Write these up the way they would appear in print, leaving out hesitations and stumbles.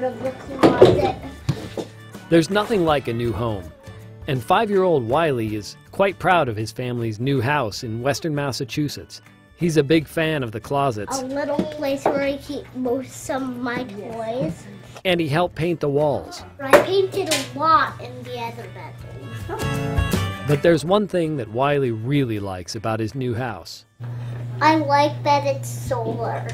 part of the closet. There's nothing like a new home, and 5-year-old Wiley is quite proud of his family's new house in Western Massachusetts. He's a big fan of the closets. A little place where I keep most of my toys. And he helped paint the walls. I painted a lot in the other bedroom. But there's one thing that Wiley really likes about his new house. I like that it's solar.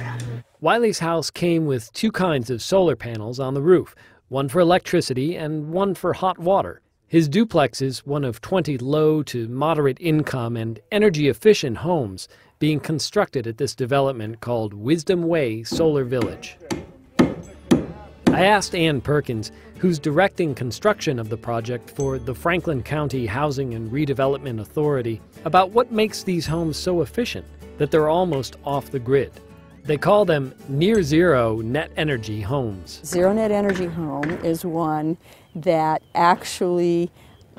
Wiley's house came with 2 kinds of solar panels on the roof, one for electricity and one for hot water. His duplex is one of 20 low to moderate income and energy-efficient homes being constructed at this development called Wisdom Way Solar Village. I asked Ann Perkins, who's directing construction of the project for the Franklin County Housing and Redevelopment Authority, about what makes these homes so efficient that they're almost off the grid. They call them near-zero net energy homes. Zero net energy home is one that actually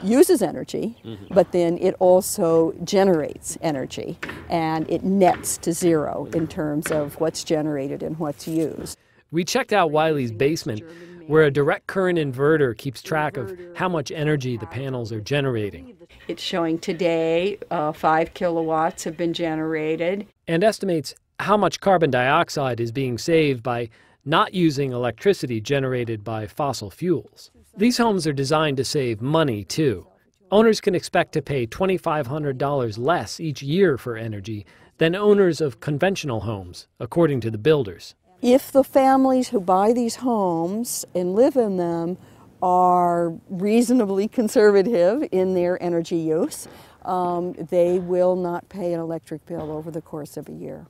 uses energy, but then it also generates energy, and it nets to zero in terms of what's generated and what's used. We checked out Wiley's basement, where a direct current inverter keeps track of how much energy the panels are generating. It's showing today 5 kilowatts have been generated. And estimates how much carbon dioxide is being saved by not using electricity generated by fossil fuels. These homes are designed to save money, too. Owners can expect to pay $2,500 less each year for energy than owners of conventional homes, according to the builders. If the families who buy these homes and live in them are reasonably conservative in their energy use, they will not pay an electric bill over the course of a year.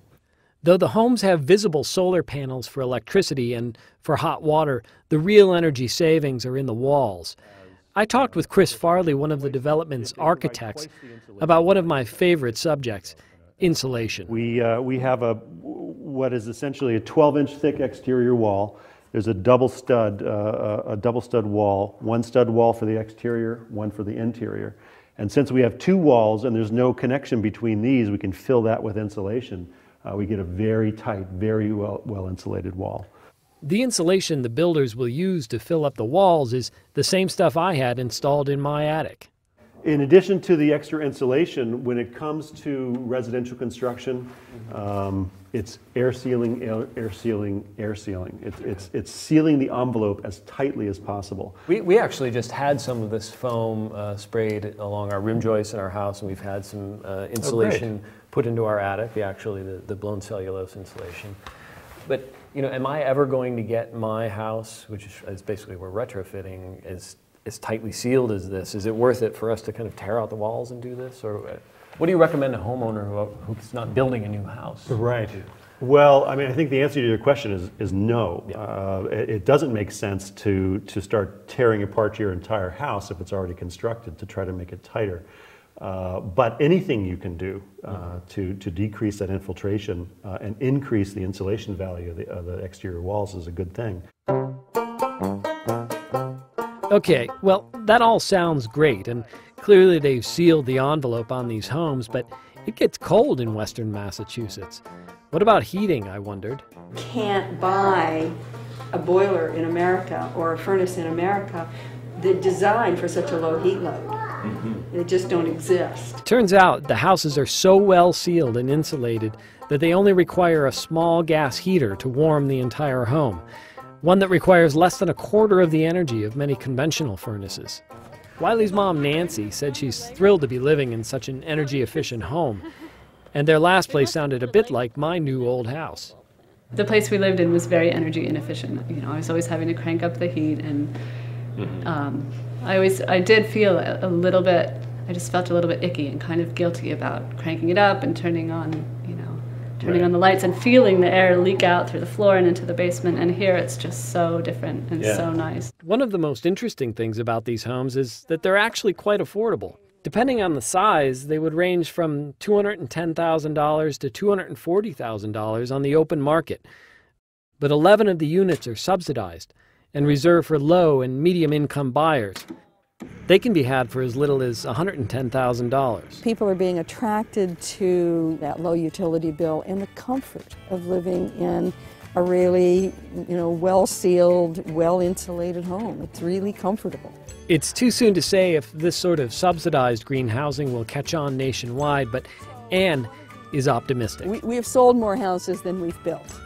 Though the homes have visible solar panels for electricity and for hot water, the real energy savings are in the walls. I talked with Chris Farley, one of the development's architects, about one of my favorite subjects, insulation. We have what is essentially a 12-inch thick exterior wall. There's a double stud wall, one stud wall for the exterior, one for the interior. And since we have 2 walls and there's no connection between these, we can fill that with insulation. We get a very tight, very well insulated wall. The insulation the builders will use to fill up the walls is the same stuff I had installed in my attic. In addition to the extra insulation, when it comes to residential construction, it's air sealing, air sealing, air sealing. It's sealing the envelope as tightly as possible. We actually just had some of this foam sprayed along our rim joists in our house, and we've had some insulation put into our attic, the blown cellulose insulation. But, you know, am I ever going to get my house, which is basically we're retrofitting, as tightly sealed as this? Is it worth it for us to kind of tear out the walls and do this? Or what do you recommend a homeowner who's not building a new house? Right. Well, I mean, I think the answer to your question is no. Yeah. It doesn't make sense to start tearing apart your entire house if it's already constructed to try to make it tighter. But anything you can do to decrease that infiltration and increase the insulation value of the exterior walls is a good thing. Okay, well, that all sounds great, and clearly they've sealed the envelope on these homes, but it gets cold in Western Massachusetts. What about heating, I wondered? Can't buy a boiler in America or a furnace in America that designed for such a low heat load. They just don't exist. Turns out the houses are so well sealed and insulated that they only require a small gas heater to warm the entire home, one that requires less than a quarter of the energy of many conventional furnaces. Wiley's mom, Nancy, said she's thrilled to be living in such an energy-efficient home, and their last place sounded a bit like my new old house. The place we lived in was very energy inefficient. You know, I was always having to crank up the heat, and I did feel a little bit, I just felt a little bit icky and kind of guilty about cranking it up and turning on, on the lights and feeling the air leak out through the floor and into the basement. And here it's just so different and so nice. One of the most interesting things about these homes is that they're actually quite affordable. Depending on the size, they would range from $210,000 to $240,000 on the open market. But 11 of the units are subsidized and reserved for low and medium income buyers. They can be had for as little as $110,000. People are being attracted to that low utility bill and the comfort of living in a really, well-sealed, well-insulated home. It's really comfortable. It's too soon to say if this sort of subsidized green housing will catch on nationwide, but Anne is optimistic. We have sold more houses than we've built.